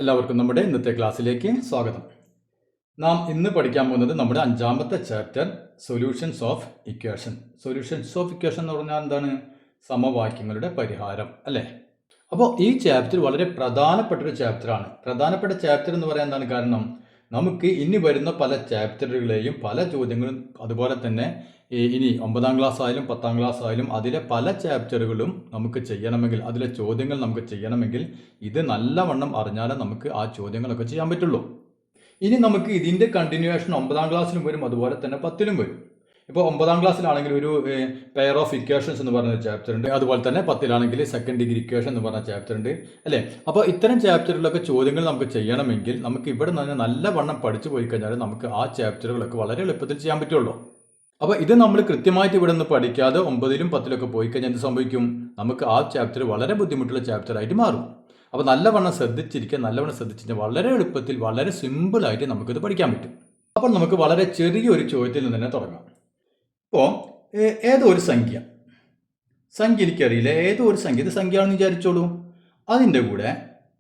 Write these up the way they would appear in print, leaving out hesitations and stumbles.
എല്ലാവർക്കും നമ്മുടെ ഇന്നത്തെ ക്ലാസ്സിലേക്ക് സ്വാഗതം. നാം ഇന്ന് പഠിക്കാൻ പോകുന്നത് നമ്മുടെ 5ാമത്തെ chapter solutions of equation. Solutions of equation എന്ന് പറഞ്ഞാൽ എന്താണ്? സമവാക്യങ്ങളുടെ പരിഹാരം അല്ലേ? അപ്പോൾ ഈ ചാപ്റ്റർ വളരെ പ്രധാനപ്പെട്ടൊരു ചാപ്റ്ററാണ്. പ്രധാനപ്പെട്ട ചാപ്റ്റർ എന്ന് പറയാൻ എന്താണ് കാരണം? നമുക്ക് ഇനി വരുന്ന പല ചാപ്റ്ററുകളെയും പല ചോദ്യങ്ങളും അതുപോലെ തന്നെ ഇനി 9ാം ക്ലാസ് ആയാലും 10ാം ക്ലാസ് ആയാലും അതിലെ പല ചാപ്റ്ററുകളും നമുക്ക് ചെയ്യണമെങ്കിൽ, അതിലെ ചോദ്യങ്ങൾ നമുക്ക് ചെയ്യണമെങ്കിൽ ഇത് നല്ലവണ്ണം അറിഞ്ഞാലേ നമുക്ക് ആ ചോദ്യങ്ങളൊക്കെ ചെയ്യാൻ പറ്റുള്ളൂ. ഇനി നമുക്ക് ഇതിൻ്റെ കണ്ടിന്യൂവേഷൻ 9ാം ക്ലാസ്സിലും വരും, അതുപോലെ തന്നെ 10ലും വരും. ഇപ്പോൾ 9ാം ക്ലാസ്സിലാണെങ്കിൽ ഒരു പെയർ ഓഫ് ഇക്വേഷൻസ് എന്ന് പറഞ്ഞ ചാപ്റ്റർ ഉണ്ട്, അതുപോലെ തന്നെ 10ലാണെങ്കിൽ സെക്കൻഡ് ഡിഗ്രി ഇക്വേഷൻ എന്ന് പറഞ്ഞ ചാപ്റ്റർ ഉണ്ട് അല്ലേ? അപ്പോൾ ഇത്തരം ചാപ്റ്ററുകളിലൊക്കെ ചോദ്യങ്ങൾ നമുക്ക് ചെയ്യണമെങ്കിൽ നമുക്ക് ഇവിടെ നിന്ന് നല്ലവണ്ണം പഠിച്ചു പോയി കഴിഞ്ഞാൽ നമുക്ക് ആ ചാപ്റ്ററുകളൊക്കെ വളരെ എളുപ്പത്തിൽ ചെയ്യാൻ പറ്റുള്ളൂ. അപ്പോൾ ഇത് നമ്മൾ കൃത്യമായിട്ട് ഇവിടെ നിന്ന് പഠിക്കാതെ 9ലും 10ലൊക്കെ പോയി കഴിഞ്ഞാൽ എന്ത് സംഭവിക്കും? നമുക്ക് ആ ചാപ്റ്റർ വളരെ ബുദ്ധിമുട്ടുള്ള ചാപ്റ്ററായിട്ട് മാറും. അപ്പോൾ നല്ലവണ്ണം ശ്രദ്ധിച്ചിരിക്കുക വളരെ എളുപ്പത്തിൽ വളരെ സിമ്പിളായിട്ട് നമുക്കിത് പഠിക്കാൻ പറ്റും. അപ്പോൾ നമുക്ക് വളരെ ചെറിയൊരു ചോദ്യത്തിൽ നിന്ന് തന്നെ തുടങ്ങാം. ഇപ്പോൾ ഏതോ ഒരു സംഖ്യ എനിക്കറിയില്ല, ഏതോ ഒരു സംഖ്യ, ഇത് സംഖ്യയാണെന്ന് വിചാരിച്ചോളൂ. അതിൻ്റെ കൂടെ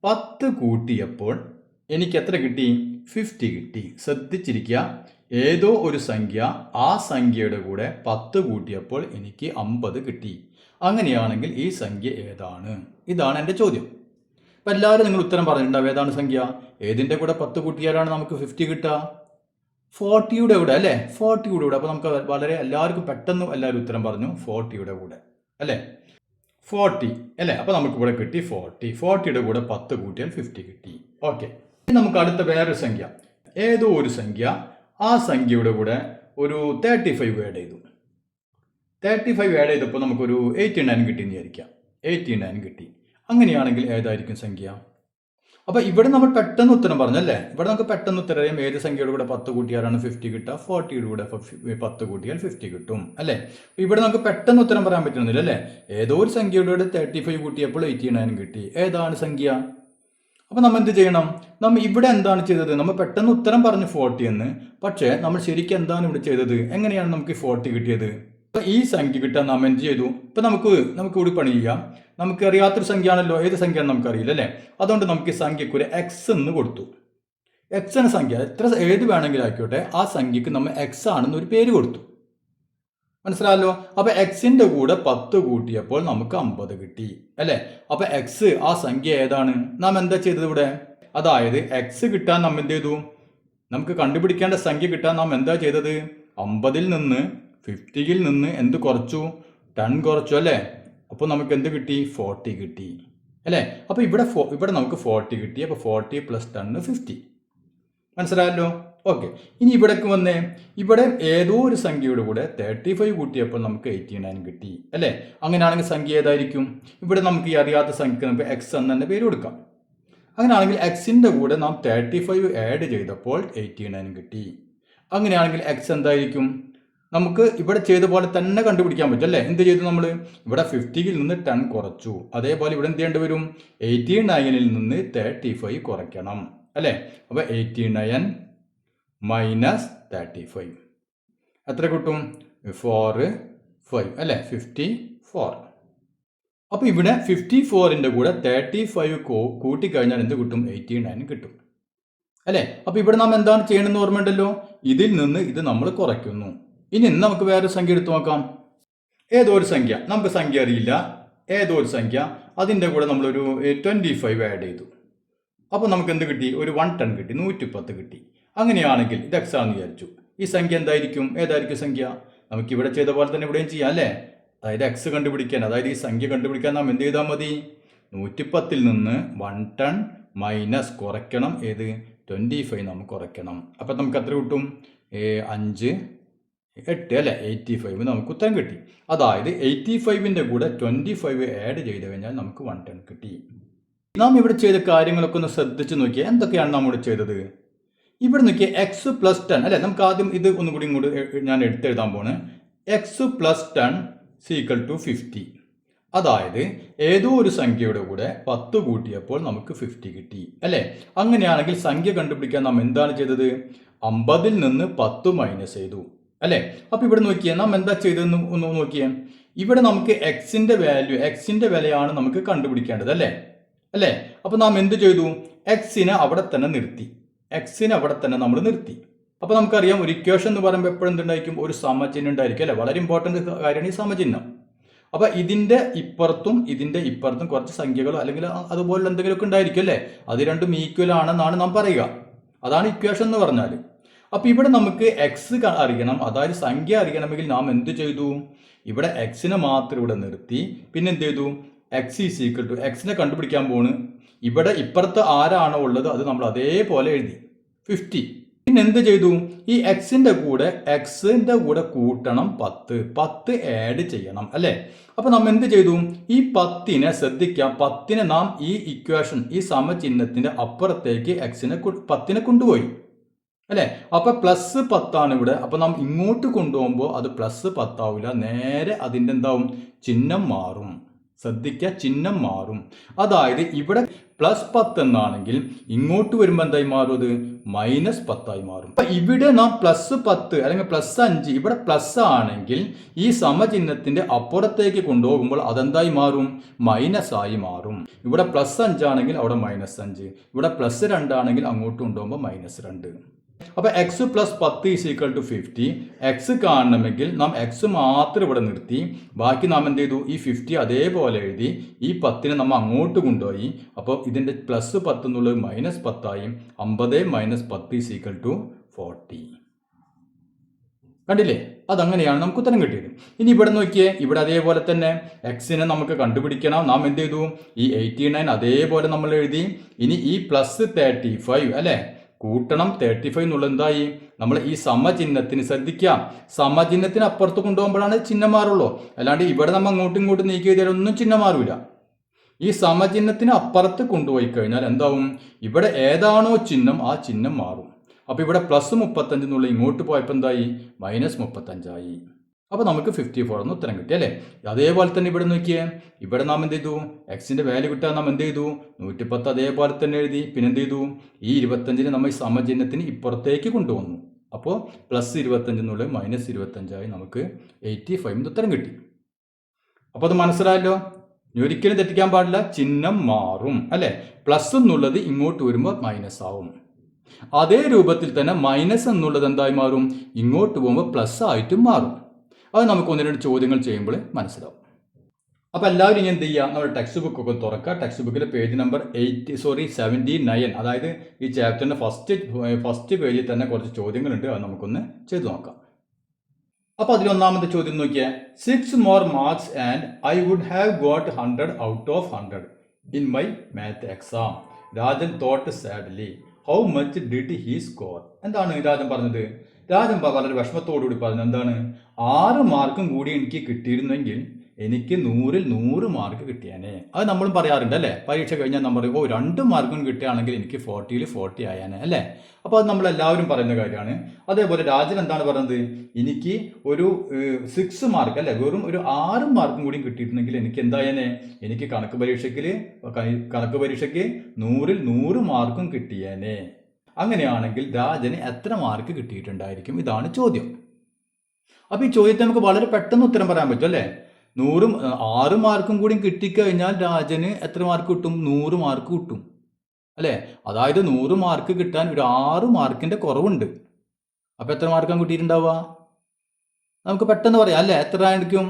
10 കൂട്ടിയപ്പോൾ എനിക്ക് എത്ര കിട്ടി? 50 കിട്ടി. ശ്രദ്ധിച്ചിരിക്കുക, ഏതോ ഒരു സംഖ്യ, ആ സംഖ്യയുടെ കൂടെ 10 കൂട്ടിയപ്പോൾ എനിക്ക് 50 കിട്ടി. അങ്ങനെയാണെങ്കിൽ ഈ സംഖ്യ ഏതാണ്? ഇതാണ് എൻ്റെ ചോദ്യം. അപ്പം എല്ലാവരും നിങ്ങൾ ഉത്തരം പറഞ്ഞിട്ടുണ്ടാവും. ഏതാണ് സംഖ്യ? ഏതിൻ്റെ കൂടെ 10 കൂട്ടിയാലാണ് നമുക്ക് 50 കിട്ടുക? 40യുടെ കൂടെ അല്ലേ? 40യുടെ കൂടെ. അപ്പോൾ നമുക്ക് വളരെ എല്ലാവർക്കും പെട്ടെന്ന് എല്ലാവരും ഉത്തരം പറഞ്ഞു 40യുടെ കൂടെ അല്ലേ? 40 അല്ലേ? അപ്പോൾ നമുക്ക് ഇവിടെ കിട്ടി 40യുടെ കൂടെ 10 കൂട്ടിയാൽ 50 കിട്ടി. ഓക്കെ, ഇനി നമുക്ക് അടുത്ത വേറൊരു സംഖ്യ, ഏതോ ഒരു സംഖ്യ, ആ സംഖ്യയുടെ കൂടെ ഒരു 35 ആഡ് ചെയ്തു. 35 ആഡ് ചെയ്തപ്പോൾ നമുക്കൊരു 89 കിട്ടിയെന്ന് വിചാരിക്കാം. 89 കിട്ടി. അങ്ങനെയാണെങ്കിൽ ഏതായിരിക്കും സംഖ്യ? അപ്പോൾ ഇവിടെ നമ്മൾ പെട്ടെന്ന് ഉത്തരം പറഞ്ഞല്ലേ? ഇവിടെ നമുക്ക് പെട്ടെന്ന് ഉത്തരം അറിയാം. ഏത് സംഖ്യയുടെ കൂടെ 10 കൂട്ടിയാലാണ് 50 കിട്ടുക? 40യുടെ കൂടെ 10 കൂട്ടിയാൽ 50 കിട്ടും അല്ലേ? ഇവിടെ നമുക്ക് പെട്ടെന്ന് ഉത്തരം പറയാൻ പറ്റുന്നില്ല അല്ലേ? ഏതോ ഒരു സംഖ്യയുടെ കൂടെ 35 കൂട്ടിയപ്പോൾ 89 കിട്ടി. ഏതാണ് സംഖ്യ? അപ്പോൾ നമ്മൾ എന്ത് ചെയ്യണം? നമ്മൾ ഇവിടെ എന്താണ് ചെയ്തത്? നമ്മൾ പെട്ടെന്ന് ഉത്തരം പറഞ്ഞു 40 എന്ന്. പക്ഷേ നമ്മൾ ശരിക്കും എന്താണ് ഇവിടെ ചെയ്തത്? എങ്ങനെയാണ് നമുക്ക് 40 കിട്ടിയത്? അപ്പോൾ ഈ സംഖ്യ കിട്ടാൻ നാം എന്ത് ചെയ്തു? ഇപ്പം നമുക്ക് കൂടി പണി ചെയ്യാം. നമുക്ക് അറിയാത്തൊരു സംഖ്യ ആണല്ലോ, ഏത് സംഖ്യയാണ് നമുക്കറിയില്ല അല്ലേ? അതുകൊണ്ട് നമുക്ക് ഈ സംഖ്യക്ക് ഒരു എക്സ് എന്ന് കൊടുത്തു. എക്സ് എന്ന സംഖ്യ ഏത് വേണമെങ്കിലും ആയിക്കോട്ടെ, ആ സംഖ്യക്ക് നമ്മൾ എക്സ് ആണെന്ന് ഒരു പേര് കൊടുത്തു. മനസ്സിലായല്ലോ? അപ്പോൾ എക്സിൻ്റെ കൂടെ 10 കൂട്ടിയപ്പോൾ നമുക്ക് 50 കിട്ടി അല്ലേ? അപ്പോൾ എക്സ്, ആ സംഖ്യ ഏതാണ്? നാം എന്താ ചെയ്തത് ഇവിടെ? അതായത് എക്സ് കിട്ടാൻ നാം എന്ത് ചെയ്തു? നമുക്ക് കണ്ടുപിടിക്കേണ്ട സംഖ്യ കിട്ടാൻ നാം എന്താ ചെയ്തത്? 50ൽ നിന്ന് 50ൽ നിന്ന് എന്ത് കുറച്ചു? 10 കുറച്ചു അല്ലേ? അപ്പോൾ നമുക്ക് എന്ത് കിട്ടി? 40 കിട്ടി അല്ലേ? അപ്പോൾ ഇവിടെ നമുക്ക് 40 കിട്ടി. അപ്പോൾ 40 + 10 50. മനസ്സിലായല്ലോ? ഓക്കെ, ഇനി ഇവിടേക്ക് വന്നേ. ഇവിടെ ഏതോ ഒരു സംഖ്യയുടെ കൂടെ 35 കൂട്ടിയപ്പോൾ നമുക്ക് 89 കിട്ടി അല്ലേ? അങ്ങനെയാണെങ്കിൽ സംഖ്യ ഏതായിരിക്കും? ഇവിടെ നമുക്ക് ഈ അറിയാത്ത സംഖ്യ നമുക്ക് എക്സ് എന്ന് തന്നെ പേര് കൊടുക്കാം. അങ്ങനെയാണെങ്കിൽ എക്സിൻ്റെ കൂടെ നാം 35 ആഡ് ചെയ്തപ്പോൾ 89 കിട്ടി. അങ്ങനെയാണെങ്കിൽ എക്സ് എന്തായിരിക്കും? നമുക്ക് ഇവിടെ ചെയ്ത പോലെ തന്നെ കണ്ടുപിടിക്കാൻ പറ്റും അല്ലേ? എന്ത് ചെയ്തു? നമ്മൾ ഇവിടെ 50ൽ നിന്ന് 10 കുറച്ചു. അതേപോലെ ഇവിടെ എന്ത് ചെയ്യേണ്ടി വരും? 89ൽ നിന്ന് 35 കുറയ്ക്കണം അല്ലേ? അപ്പോൾ 89 മൈനസ് 35 എത്ര കിട്ടും? 5 അല്ലേ? 54. അപ്പോൾ ഇവിടെ 54ൻ്റെ കൂടെ 35 കൂട്ടിക്കഴിഞ്ഞാൽ എന്ത് കിട്ടും? 89 കിട്ടും അല്ലേ? അപ്പോൾ ഇവിടെ നാം എന്താണ് ചെയ്യണമെന്ന് ഓർമ്മയുണ്ടല്ലോ? ഇതിൽ നിന്ന് ഇത് നമ്മൾ കുറയ്ക്കുന്നു. ഇനി നമുക്ക് വേറെ സംഖ്യ എടുത്തു നോക്കാം. ഏതോ ഒരു സംഖ്യ, നമുക്ക് സംഖ്യ അറിയില്ല, ഏതോ ഒരു സംഖ്യ, അതിൻ്റെ കൂടെ നമ്മളൊരു 25 ആഡ് ചെയ്തു. അപ്പോൾ നമുക്ക് എന്ത് കിട്ടി? ഒരു 110 കിട്ടി, 110 കിട്ടി. അങ്ങനെയാണെങ്കിൽ ഇത് എക്സ് ആണെന്ന് വിചാരിച്ചു. ഈ സംഖ്യ എന്തായിരിക്കും? ഏതായിരിക്കും സംഖ്യ? നമുക്കിവിടെ ചെയ്ത പോലെ തന്നെ ഇവിടെയും ചെയ്യാം അല്ലേ? അതായത് എക്സ് കണ്ടുപിടിക്കാൻ, അതായത് ഈ സംഖ്യ കണ്ടുപിടിക്കാൻ നാം എന്ത് ചെയ്താൽ മതി? 110ൽ നിന്ന് 110 മൈനസ് കുറയ്ക്കണം ഏത്? 25 നമുക്ക് കുറയ്ക്കണം. അപ്പം നമുക്ക് എത്ര കിട്ടും? 5 8 അല്ലേ? 85 നമുക്ക് ഉത്തരം കിട്ടി. അതായത് 85ൻ്റെ കൂടെ 25 ആഡ് ചെയ്ത് കഴിഞ്ഞാൽ നമുക്ക് 110 കിട്ടി. നാം ഇവിടെ ചെയ്ത കാര്യങ്ങളൊക്കെ ഒന്ന് ശ്രദ്ധിച്ച് നോക്കിയാൽ എന്തൊക്കെയാണ് നാം ഇവിടെ ചെയ്തത്? ഇവിടെ നോക്കിയാൽ എക്സ് + 10 അല്ലേ? നമുക്ക് ആദ്യം ഇത് ഒന്നുകൂടി ഞാൻ എടുത്തെഴുതാൻ പോണ്. എക്സ് + 10 = 50. അതായത് ഏതോ ഒരു സംഖ്യയുടെ കൂടെ 10 കൂട്ടിയപ്പോൾ നമുക്ക് 50 കിട്ടി അല്ലേ? അങ്ങനെയാണെങ്കിൽ സംഖ്യ കണ്ടുപിടിക്കാൻ നാം എന്താണ് ചെയ്തത്? 50ൽ നിന്ന് 10 മൈനസ് ചെയ്തു അല്ലേ? അപ്പോൾ ഇവിടെ നോക്കിയാൽ നാം എന്താ ചെയ്തതെന്ന് ഒന്ന് നോക്കിയാൽ, ഇവിടെ നമുക്ക് എക്സിൻ്റെ വിലയാണ് നമുക്ക് കണ്ടുപിടിക്കേണ്ടത് അല്ലേ? അപ്പോൾ നാം എന്ത് ചെയ്തു? എക്സിനെ അവിടെ തന്നെ നിർത്തി. നമ്മൾ നിർത്തി. അപ്പോൾ നമുക്കറിയാം ഒരു ഇക്വേഷൻ എന്ന് പറയുമ്പോൾ എപ്പോഴും എന്തുണ്ടായിരിക്കും? ഒരു സമചിഹ്നം ഉണ്ടായിരിക്കും അല്ലേ? വളരെ ഇമ്പോർട്ടൻ്റ് കാര്യമാണ് ഈ സമചിഹ്നം. അപ്പോൾ ഇതിൻ്റെ ഇപ്പുറത്തും കുറച്ച് സംഖ്യകളോ അല്ലെങ്കിൽ അതുപോലെ എന്തെങ്കിലുമൊക്കെ ഉണ്ടായിരിക്കും അല്ലേ? അത് രണ്ടും ഈക്വൽ ആണെന്നാണ് നാം പറയുക. അതാണ് ഇക്വേഷൻ എന്ന് പറഞ്ഞാൽ. അപ്പോൾ ഇവിടെ നമുക്ക് എക്സ് അറിയണം, അതായത് സംഖ്യ അറിയണമെങ്കിൽ നാം എന്ത് ചെയ്തു? ഇവിടെ എക്സിനെ മാത്രം ഇവിടെ നിർത്തി. പിന്നെ എന്ത് ചെയ്തു? എക്സ് ഈസ് ഈക്വൽ ടു എക്സിനെ കണ്ടുപിടിക്കാൻ പോണ്. ഇവിടെ ഇപ്പുറത്ത് ആരാണോ ഉള്ളത് അത് നമ്മൾ അതേപോലെ എഴുതി 50. പിന്നെ എന്ത് ചെയ്തു? ഈ എക്സിൻ്റെ കൂടെ കൂട്ടണം 10 ആഡ് ചെയ്യണം അല്ലേ? അപ്പോൾ നമ്മൾ എന്ത് ചെയ്തു? ഈ 10നെ ശ്രദ്ധിക്കാം, 10നെ നാം ഈ ഇക്വേഷൻ ഈ സമചിഹ്നത്തിൻ്റെ അപ്പുറത്തേക്ക് 10നെ കൊണ്ടുപോയി അല്ലേ? അപ്പോൾ +10 ഇവിടെ. അപ്പോൾ നാം ഇങ്ങോട്ട് കൊണ്ടുപോകുമ്പോൾ അത് +10 ആവില്ല, നേരെ അതിൻ്റെ എന്താവും? ചിഹ്നം മാറും. ശ്രദ്ധിക്കുക, ചിഹ്നം മാറും. അതായത് ഇവിടെ +10 എന്നാണെങ്കിൽ ഇങ്ങോട്ട് വരുമ്പോൾ എന്തായി മാറും? അത് -10 മാറും. അപ്പൊ ഇവിടെ നാം +10 അല്ലെങ്കിൽ +5 ഇവിടെ പ്ലസ് ആണെങ്കിൽ ഈ സമചിഹ്നത്തിന്റെ അപ്പുറത്തേക്ക് കൊണ്ടുപോകുമ്പോൾ അതെന്തായി മാറും? മൈനസായി മാറും. ഇവിടെ +5 ആണെങ്കിൽ അവിടെ -5, ഇവിടെ +2 ആണെങ്കിൽ അങ്ങോട്ട് കൊണ്ടുപോകുമ്പോൾ -2. അപ്പോൾ എക്സ് + 10 = 50. എക്സ് കാണണമെങ്കിൽ നാം എക്സ് മാത്രം ഇവിടെ നിർത്തി, ബാക്കി നാം എന്ത് ചെയ്തു? ഈ 50 അതേപോലെ എഴുതി. ഈ 10നെ നമ്മൾ അങ്ങോട്ട് കൊണ്ടുപോയി. അപ്പോൾ ഇതിൻ്റെ +10 എന്നുള്ളത് -10 ആയി. 50 - 10 = 40. കണ്ടില്ലേ? അതങ്ങനെയാണ് നമുക്ക് ഉത്തരം കിട്ടിയത്. ഇനി ഇവിടെ നോക്കിയേ, ഇവിടെ അതേപോലെ തന്നെ എക്സിനെ നമുക്ക് കണ്ടുപിടിക്കണം. നാം എന്ത് ചെയ്തു? ഈ 89 അതേപോലെ നമ്മൾ എഴുതി. ഇനി ഈ +35 അല്ലേ? കൂട്ടണം 35 എന്നുള്ളത് എന്തായി? നമ്മൾ ഈ സമചിഹ്നത്തിന് ശ്രദ്ധിക്കാം, സമചിഹ്നത്തിന് അപ്പുറത്ത് കൊണ്ടുപോകുമ്പോഴാണ് ചിഹ്നം മാറുള്ളൂ. അല്ലാണ്ട് ഇവിടെ നമ്മൾ അങ്ങോട്ടും ഇങ്ങോട്ടും നീക്കി ചെയ്താൽ ഒന്നും ചിഹ്നം മാറൂല. ഈ സമചിഹ്നത്തിന് അപ്പുറത്ത് കൊണ്ടുപോയി കഴിഞ്ഞാൽ എന്താവും? ഇവിടെ ഏതാണോ ചിഹ്നം ആ ചിഹ്നം മാറും. അപ്പോൾ ഇവിടെ +35 എന്നുള്ള ഇങ്ങോട്ട് പോയപ്പോൾ എന്തായി? -35 ആയി. അപ്പോൾ നമുക്ക് 54 എന്ന് ഉത്തരം കിട്ടി അല്ലേ? അതേപോലെ തന്നെ ഇവിടെ നോക്കിയേ, ഇവിടെ നാം എന്ത് ചെയ്തു? എക്സിൻ്റെ വാല്യൂ കിട്ടാൻ നാം എന്ത് ചെയ്തു? 110 അതേപോലെ തന്നെ എഴുതി. പിന്നെ എന്ത് ചെയ്തു? ഈ 25നെ നമ്മൾ ഈ സമചിഹ്നത്തിന് ഇപ്പുറത്തേക്ക് കൊണ്ടുവന്നു. അപ്പോൾ +25 എന്നുള്ളത് -25 ആയി. നമുക്ക് 85 എന്ന് ഉത്തരം കിട്ടി. അപ്പോൾ അത് മനസ്സിലായല്ലോ? ഇനി ഒരിക്കലും തെറ്റിക്കാൻ പാടില്ല, ചിഹ്നം മാറും അല്ലേ? പ്ലസ് എന്നുള്ളത് ഇങ്ങോട്ട് വരുമ്പോൾ മൈനസ് ആവും. അതേ രൂപത്തിൽ തന്നെ മൈനസ് എന്നുള്ളത് എന്തായി മാറും? ഇങ്ങോട്ട് പോകുമ്പോൾ പ്ലസ് ആയിട്ടും മാറും. അത് നമുക്ക് 1-2 ചോദ്യങ്ങൾ ചെയ്യുമ്പോൾ മനസ്സിലാവും. അപ്പോൾ എല്ലാവരും ഇനി എന്ത് ചെയ്യുക? നമ്മുടെ ടെക്സ്റ്റ് ബുക്ക് ഒക്കെ തുറക്കുക. ടെക്സ്റ്റ് ബുക്കിൽ പേജ് നമ്പർ 79, അതായത് ഈ ചാപ്റ്ററിൻ്റെ ഫസ്റ്റ് പേജിൽ തന്നെ കുറച്ച് ചോദ്യങ്ങളുണ്ട്. അത് നമുക്കൊന്ന് ചെയ്തു നോക്കാം. അപ്പോൾ അതിലൊന്നാമത്തെ ചോദ്യം നോക്കിയാൽ 6 more marks and I would have got 100 out of 100 in my math exam. Rajan thought sadly. How much did he score? എന്താണ് രാജൻ പറഞ്ഞത്? രാജൻ വളരെ വിഷമത്തോടുകൂടി പറഞ്ഞത് എന്താണ്? 6 മാർക്കും കൂടി എനിക്ക് കിട്ടിയിരുന്നെങ്കിൽ എനിക്ക് 100-ൽ 100 മാർക്ക് കിട്ടിയാനേ. അത് നമ്മളും പറയാറുണ്ട് അല്ലേ? പരീക്ഷ കഴിഞ്ഞാൽ നമ്മൾ പറയും 2 മാർക്കും കിട്ടുകയാണെങ്കിൽ എനിക്ക് 40-ൽ 40 ആയാനേ അല്ലേ? അപ്പോൾ അത് നമ്മളെല്ലാവരും പറയുന്ന കാര്യമാണ്. അതേപോലെ രാജൻ എന്താണ് പറഞ്ഞത്? എനിക്ക് ഒരു 6 മാർക്ക് അല്ലേ, വെറും ഒരു 6 മാർക്കും കൂടി കിട്ടിയിട്ടുണ്ടെങ്കിൽ എനിക്ക് എന്തായാനേ? എനിക്ക് കണക്ക് പരീക്ഷയ്ക്ക് 100-ൽ 100 മാർക്കും കിട്ടിയേനെ. അങ്ങനെയാണെങ്കിൽ രാജന് എത്ര മാർക്ക് കിട്ടിയിട്ടുണ്ടായിരിക്കും? ഇതാണ് ചോദ്യം. അപ്പോൾ ഈ ചോദ്യത്തിന് നമുക്ക് വളരെ പെട്ടെന്ന് ഉത്തരം പറയാൻ പറ്റും അല്ലേ? 6 മാർക്കും കൂടി കിട്ടിക്കഴിഞ്ഞാൽ രാജന് എത്ര മാർക്ക് കിട്ടും? 100 മാർക്ക് കിട്ടും അല്ലേ? അതായത് 100 മാർക്ക് കിട്ടാൻ ഒരു 6 മാർക്കിൻ്റെ കുറവുണ്ട്. അപ്പോൾ എത്ര മാർക്കാണ് കിട്ടിയിട്ടുണ്ടാവുക? നമുക്ക് പെട്ടെന്ന് പറയാം അല്ലേ? എത്ര ആയിരിക്കും?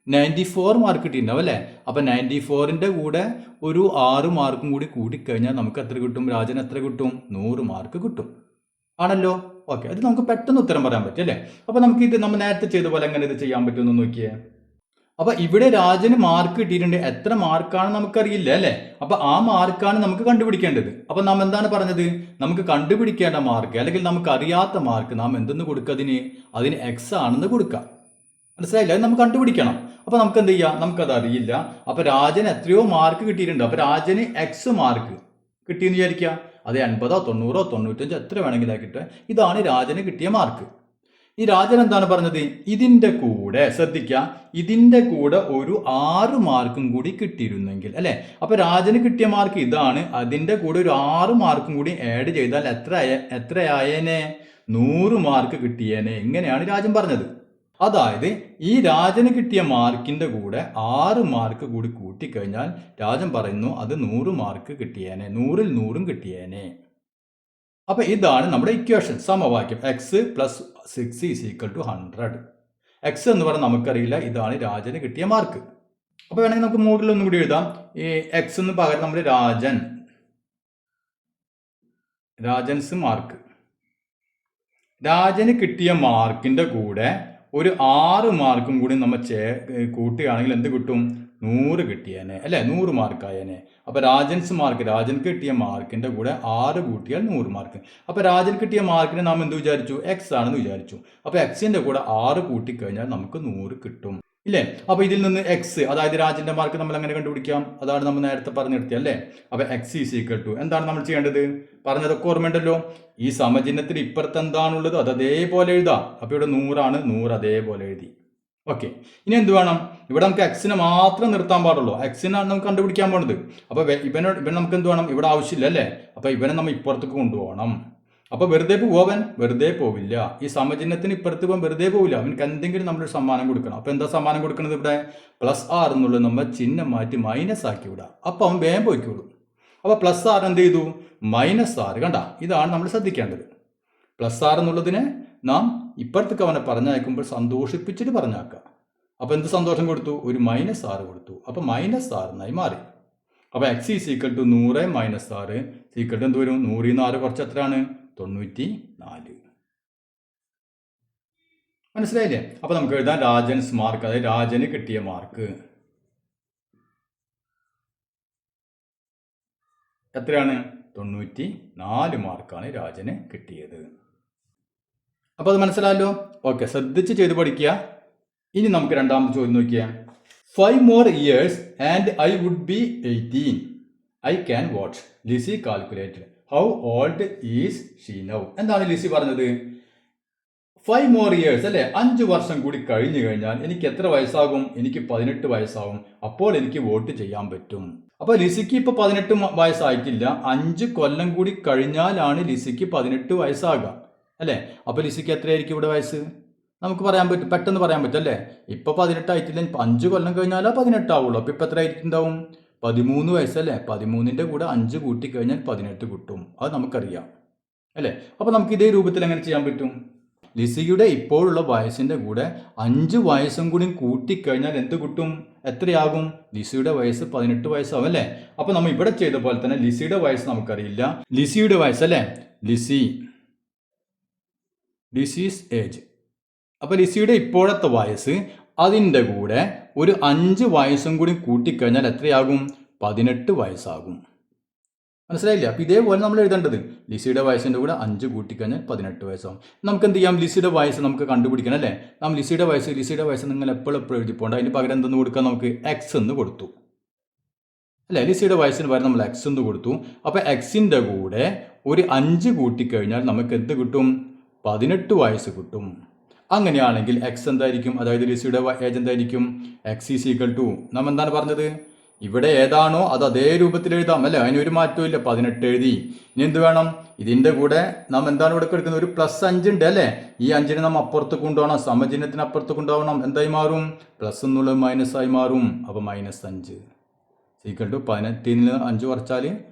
94 മാർക്ക് കിട്ടിയിട്ടുണ്ടാവും അല്ലേ? അപ്പോൾ 94ൻ്റെ കൂടെ ഒരു 6 മാർക്കും കൂടി കൂടിക്കഴിഞ്ഞാൽ നമുക്ക് എത്ര കിട്ടും? രാജന് എത്ര കിട്ടും? 100 മാർക്ക് കിട്ടും ആണല്ലോ. ഓക്കെ, അത് നമുക്ക് പെട്ടെന്ന് ഉത്തരം പറയാൻ പറ്റും അല്ലേ? അപ്പോൾ നമുക്ക് ഇത് നമ്മൾ നേരത്തെ ചെയ്ത പോലെ എങ്ങനെ ഇത് ചെയ്യാൻ പറ്റുമെന്ന് നോക്കിയേ. അപ്പോൾ ഇവിടെ രാജന് മാർക്ക് കിട്ടിയിട്ടുണ്ട്. എത്ര മാർക്കാണ് നമുക്കറിയില്ല അല്ലേ? അപ്പോൾ ആ മാർക്കാണ് നമുക്ക് കണ്ടുപിടിക്കേണ്ടത്. അപ്പോൾ നാം എന്താണ് പറഞ്ഞത്? നമുക്ക് കണ്ടുപിടിക്കേണ്ട മാർക്ക് അല്ലെങ്കിൽ നമുക്ക് അറിയാത്ത മാർക്ക് നാം എന്തെന്ന് കൊടുക്കുക? അതിന് എക്സ് ആണെന്ന് കൊടുക്കുക. മനസ്സിലായില്ല? അത് നമുക്ക് കണ്ടുപിടിക്കണം. അപ്പോൾ നമുക്ക് എന്ത് ചെയ്യാം? നമുക്കത് അറിയില്ല. അപ്പോൾ രാജന് എത്രയോ മാർക്ക് കിട്ടിയിട്ടുണ്ട്. അപ്പോൾ രാജന് എക്സ് മാർക്ക് കിട്ടിയെന്ന് വിചാരിക്കുക. അത് 80, 90, 95 എത്ര വേണമെങ്കിലും ആക്കിയിട്ട് ഇതാണ് രാജന് കിട്ടിയ മാർക്ക്. ഈ രാജൻ എന്താണ് പറഞ്ഞത്? ഇതിൻ്റെ കൂടെ ശ്രദ്ധിക്കുക, ഇതിൻ്റെ കൂടെ ഒരു 6 മാർക്കും കൂടി കിട്ടിയിരുന്നെങ്കിൽ അല്ലേ? അപ്പോൾ രാജന് കിട്ടിയ മാർക്ക് ഇതാണ്. അതിൻ്റെ കൂടെ ഒരു 6 മാർക്കും കൂടി ആഡ് ചെയ്താൽ എത്രയായേനെ? 100 മാർക്ക് കിട്ടിയേനെ. ഇങ്ങനെയാണ് രാജൻ പറഞ്ഞത്. അതായത് ഈ രാജന് കിട്ടിയ മാർക്കിന്റെ കൂടെ 6 മാർക്ക് കൂടി കൂട്ടിക്കഴിഞ്ഞാൽ രാജൻ പറയുന്നു അത് 100 മാർക്ക് കിട്ടിയേനെ, 100ൽ 100ഉം കിട്ടിയേനെ. അപ്പൊ ഇതാണ് നമ്മുടെ ഇക്വേഷൻ, സമവാക്യം. X plus 6 is equal to 100. X എന്ന് പറഞ്ഞാൽ നമുക്കറിയില്ല, ഇതാണ് രാജന് കിട്ടിയ മാർക്ക്. അപ്പൊ വേണമെങ്കിൽ നമുക്ക് മുകളിൽ ഒന്നും കൂടി എഴുതാം. ഈ എക്സ് എന്ന് പകരം നമ്മൾ രാജൻസ് മാർക്ക്, രാജന് കിട്ടിയ മാർക്കിന്റെ കൂടെ ഒരു 6 മാർക്കും കൂടി നമ്മൾ കൂട്ടുകയാണെങ്കിൽ എന്ത് കിട്ടും? 100 കിട്ടിയേനെ, അല്ലെ? 100 മാർക്കായേനെ. അപ്പൊ രാജൻസ് മാർക്ക്, രാജൻ കിട്ടിയ മാർക്കിന്റെ കൂടെ 6 കൂട്ടിയാൽ 100 മാർക്ക്. അപ്പൊ രാജൻ കിട്ടിയ മാർക്കിനെ നാം എന്ത് വിചാരിച്ചു? എക്സ് ആണെന്ന് വിചാരിച്ചു. അപ്പൊ എക്സിന്റെ കൂടെ 6 കൂട്ടിക്കഴിഞ്ഞാൽ നമുക്ക് 100 കിട്ടും, ഇല്ലേ? അപ്പൊ ഇതിൽ നിന്ന് എക്സ്, അതായത് രാജന്റെ മാർക്ക് നമ്മൾ എങ്ങനെ കണ്ടുപിടിക്കാം? അതാണ് നമ്മൾ നേരത്തെ പറഞ്ഞു നിർത്തിയത്, അല്ലേ? അപ്പൊ എക്സ് ഈസ് ഈക്വൽ ടു എന്താണ് നമ്മൾ ചെയ്യേണ്ടത്? പറഞ്ഞതൊക്കെ ഓർമ്മയുണ്ടല്ലോ. ഈ സമചിഹ്നത്തിൽ ഇപ്പുറത്ത് എന്താണുള്ളത് അത് അതേപോലെ എഴുതാം. അപ്പൊ ഇവിടെ 100 ആണ്, 100 അതേപോലെ എഴുതി. ഓക്കെ, ഇനി എന്ത് വേണം? ഇവിടെ നമുക്ക് എക്സിനെ മാത്രം നിർത്താൻ പാടുള്ളൂ. എക്സിനാണ് നമുക്ക് കണ്ടുപിടിക്കാൻ പോണത്. അപ്പൊ ഇവൻ നമുക്ക് എന്ത് വേണം? ഇവിടെ ആവശ്യമില്ല, അല്ലേ? അപ്പൊ ഇവനെ നമ്മൾ ഇപ്പുറത്തേക്ക് കൊണ്ടുപോകണം. അപ്പൊ വെറുതെ പോവൻ വെറുതെ പോവില്ല. ഈ സമചിഹ്നത്തിന് ഇപ്പുറത്ത് പോകാൻ വെറുതെ പോവില്ല. അവനക്ക് എന്തെങ്കിലും നമ്മളൊരു സമ്മാനം കൊടുക്കണം. അപ്പൊ എന്താ സമ്മാനം കൊടുക്കുന്നത്? ഇവിടെ +6 എന്നുള്ളത് നമ്മൾ ചിഹ്നം മാറ്റി മൈനസ് ആക്കി വിടാം. അപ്പൊ അവൻ വേഗം പോയിക്കോളൂ. അപ്പൊ +6 എന്ത് ചെയ്തു? -6. കണ്ട, ഇതാണ് നമ്മൾ ശ്രദ്ധിക്കേണ്ടത്. +6 എന്നുള്ളതിനെ നാം ഇപ്പുറത്തേക്ക് അവനെ പറഞ്ഞയക്കുമ്പോൾ സന്തോഷിപ്പിച്ചിട്ട് പറഞ്ഞാക്കാം. അപ്പൊ എന്ത് സന്തോഷം കൊടുത്തു? ഒരു -6 കൊടുത്തു. അപ്പൊ -6 എന്നായി മാറി. അപ്പൊ x is equal to 100 - 6 equal to എന്ത് വരും? 100ൽ നിന്ന് 6 കുറച്ച് എത്രയാണ്? 94. മനസ്സിലായില്ലേ? അപ്പൊ നമുക്ക് എഴുതാം രാജൻസ് മാർക്ക്, അതായത് രാജന് കിട്ടിയ മാർക്ക് എത്രയാണ്? 94 മാർക്കാണ് രാജന് കിട്ടിയത്. അപ്പൊ അത് മനസ്സിലായല്ലോ. ഓക്കെ, ശ്രദ്ധിച്ച് ചെയ്ത് പഠിക്കുക. ഇനി നമുക്ക് രണ്ടാമത്തെ ചോദ്യം നോക്കിയാൽ 5 more years and I would be 18. I can watch. Lissy calculated. How old is she now? എന്താണ് ലിസി പറഞ്ഞത്? 5 more years, അല്ലെ? 5 വർഷം കൂടി കഴിഞ്ഞു കഴിഞ്ഞാൽ എനിക്ക് എത്ര വയസ്സാകും? എനിക്ക് 18 വയസ്സാകും. അപ്പോൾ എനിക്ക് വോട്ട് ചെയ്യാൻ പറ്റും. അപ്പൊ ലിസിക്ക് ഇപ്പൊ 18 വയസ്സായിട്ടില്ല. 5 കൊല്ലം കൂടി കഴിഞ്ഞാലാണ് ലിസിക്ക് 18 വയസ്സാകുക, അല്ലെ? അപ്പൊ ലിസിക്ക് എത്രയായിരിക്കും ഇവിടെ വയസ്സ്? നമുക്ക് പറയാൻ പറ്റും, പെട്ടെന്ന് പറയാൻ പറ്റും, അല്ലേ? ഇപ്പൊ 18 ആയിട്ടില്ല, 5 കൊല്ലം കഴിഞ്ഞാലോ 18 ആവുള്ളൂ. അപ്പൊ ഇപ്പൊ എത്ര ആയിട്ടുണ്ടാവും? 13 വയസ്സല്ലേ? 13ന്റെ കൂടെ 5 കൂട്ടി കഴിഞ്ഞാൽ 18 കിട്ടും. അത് നമുക്കറിയാം, അല്ലേ? അപ്പൊ നമുക്ക് ഇതേ രൂപത്തിൽ എങ്ങനെ ചെയ്യാൻ പറ്റും? ലിസിയുടെ ഇപ്പോഴുള്ള വയസ്സിന്റെ കൂടെ 5 വയസ്സും കൂടി കൂട്ടിക്കഴിഞ്ഞാൽ എന്ത് കിട്ടും? എത്രയാകും? ലിസിയുടെ വയസ്സ് 18 വയസ്സാവും, അല്ലേ? അപ്പൊ നമ്മൾ ഇവിടെ ചെയ്ത പോലെ തന്നെ ലിസിയുടെ വയസ്സ് നമുക്കറിയില്ല. ലിസിയുടെ വയസ്സ്, അല്ലേ? ലിസീസ് ഏജ്. അപ്പൊ ലിസിയുടെ ഇപ്പോഴത്തെ വയസ്സ്, അതിൻ്റെ കൂടെ ഒരു 5 വയസ്സും കൂടി കൂട്ടിക്കഴിഞ്ഞാൽ എത്രയാകും? 18 വയസ്സാകും. മനസ്സിലായില്ല? അപ്പൊ ഇതേപോലെ നമ്മൾ എഴുതേണ്ടത് ലിസിയുടെ വയസ്സിന്റെ കൂടെ 5 കൂട്ടിക്കഴിഞ്ഞാൽ 18 വയസ്സാകും. നമുക്ക് എന്ത് ചെയ്യാം? ലിസിയുടെ വയസ്സ് നമുക്ക് കണ്ടുപിടിക്കണം, അല്ലേ? നാം ലിസിയുടെ വയസ്സ് നിങ്ങൾ എപ്പോഴും എഴുതിപ്പോണ്ട്. അതിന് പകരം എന്തെന്ന് കൊടുക്കാം? നമുക്ക് എക്സ് എന്ന് കൊടുത്തു, അല്ലേ? ലിസിയുടെ വയസ്സിന് പകരം നമ്മൾ എക്സ് എന്ന് കൊടുത്തു. അപ്പൊ എക്സിന്റെ കൂടെ ഒരു 5 കൂട്ടിക്കഴിഞ്ഞാൽ നമുക്ക് എന്ത് കിട്ടും? 18 വയസ്സ് കിട്ടും. അങ്ങനെയാണെങ്കിൽ എക്സ് എന്തായിരിക്കും? അതായത് ലിസിയുടെ ഏജ് എന്തായിരിക്കും? എക്സ് ഈസ് ഈക്വൽ ടു നാം എന്താണ് പറഞ്ഞത്? ഇവിടെ ഏതാണോ അത് അതേ രൂപത്തിൽ എഴുതാം, അല്ലേ? അതിനൊരു മാറ്റവും ഇല്ല. 18 എഴുതി. ഇനി എന്ത് വേണം? ഇതിന്റെ കൂടെ നാം എന്താണ് ഇവിടെ എടുക്കുന്നത്? ഒരു +5 ഉണ്ട്, അല്ലേ? ഈ 5നെ നാം അപ്പുറത്ത് കൊണ്ടുപോകണം, സമചിഹ്നത്തിന് അപ്പുറത്ത് കൊണ്ടുപോകണം. എന്തായി മാറും? പ്ലസ് എന്നുള്ളത് മൈനസായി മാറും. അപ്പൊ -5 ഈക്വൽ ടു 18ൽ നിന്ന് 5 കുറച്ചാൽ